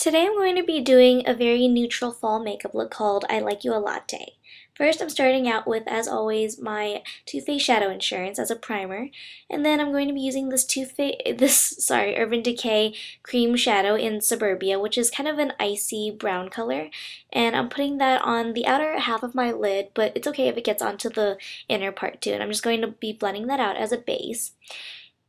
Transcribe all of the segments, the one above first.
Today I'm going to be doing a very neutral fall makeup look called I Like You a Latte. First, I'm starting out with, as always, my Too Faced Shadow Insurance as a primer, and then I'm going to be using this Urban Decay Cream Shadow in Suburbia, which is kind of an icy brown color, and I'm putting that on the outer half of my lid, but it's okay if it gets onto the inner part too, and I'm just going to be blending that out as a base.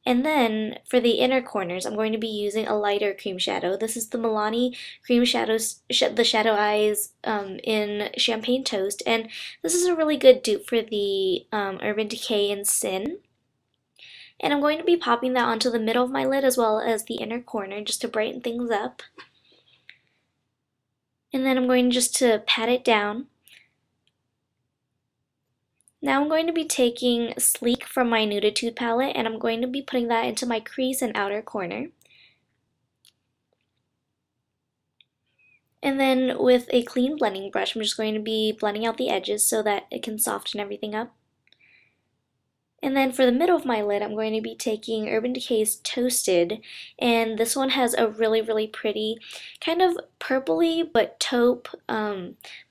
And then for the inner corners, I'm going to be using a lighter cream shadow. This is the Milani Cream Shadows, the Shadow Eyes in Champagne Toast. And this is a really good dupe for the Urban Decay in Sin. And I'm going to be popping that onto the middle of my lid as well as the inner corner just to brighten things up. And then I'm going just to pat it down. Now I'm going to be taking Sleek from my Nuditude palette and I'm going to be putting that into my crease and outer corner. And then with a clean blending brush, I'm just going to be blending out the edges so that it can soften everything up. And then for the middle of my lid, I'm going to be taking Urban Decay's Toasted, and this one has a really pretty kind of purpley but taupe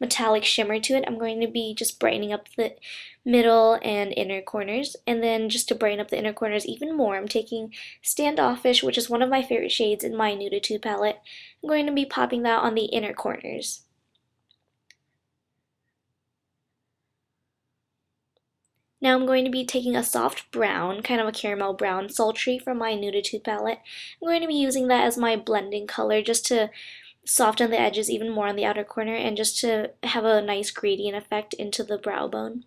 metallic shimmer to it. I'm going to be just brightening up the middle and inner corners, and then just to brighten up the inner corners even more, I'm taking Standoffish, which is one of my favorite shades in my Nuditude palette. I'm going to be popping that on the inner corners. Now I'm going to be taking a soft brown, kind of a caramel brown, sultry from my Nuditude palette. I'm going to be using that as my blending color just to soften the edges even more on the outer corner and just to have a nice gradient effect into the brow bone.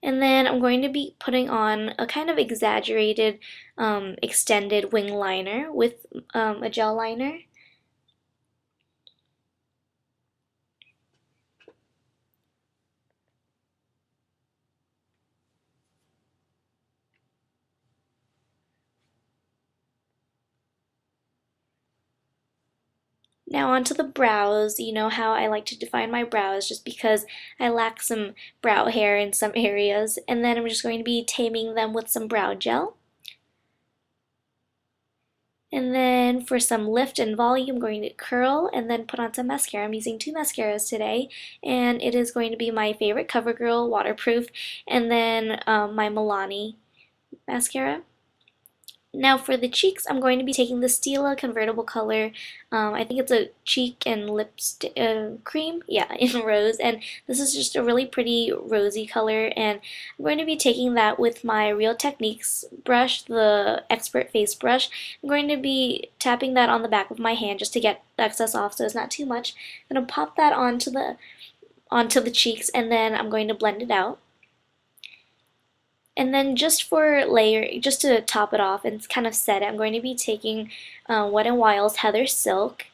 And then I'm going to be putting on a kind of exaggerated, extended wing liner with a gel liner. Now onto the brows. You know how I like to define my brows just because I lack some brow hair in some areas. And then I'm just going to be taming them with some brow gel. And then for some lift and volume, I'm going to curl and then put on some mascara. I'm using two mascaras today, and it is going to be my favorite CoverGirl waterproof, and then my Milani mascara. Now for the cheeks, I'm going to be taking the Stila convertible color. I think it's a cheek and lipstick cream, yeah, in rose. And this is just a really pretty rosy color. And I'm going to be taking that with my Real Techniques brush, the Expert Face brush. I'm going to be tapping that on the back of my hand just to get the excess off so it's not too much. I'm going to pop that onto the cheeks, and then I'm going to blend it out. And then just to top it off and kind of set it, I'm going to be taking Wet n Wild's Heather Silk,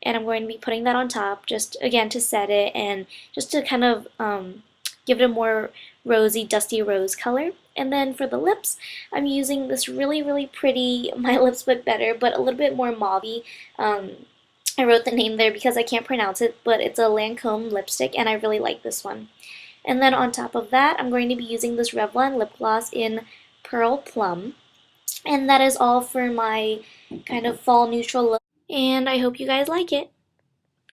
and I'm going to be putting that on top just again to set it and just to kind of give it a more rosy, dusty rose color. And then for the lips, I'm using this really pretty My Lips But Better, but a little bit more mauve-y. I wrote the name there because I can't pronounce it, but it's a Lancome lipstick, and I really like this one. And then on top of that, I'm going to be using this Revlon lip gloss in Pearl Plum. And that is all for my kind of fall neutral look. And I hope you guys like it.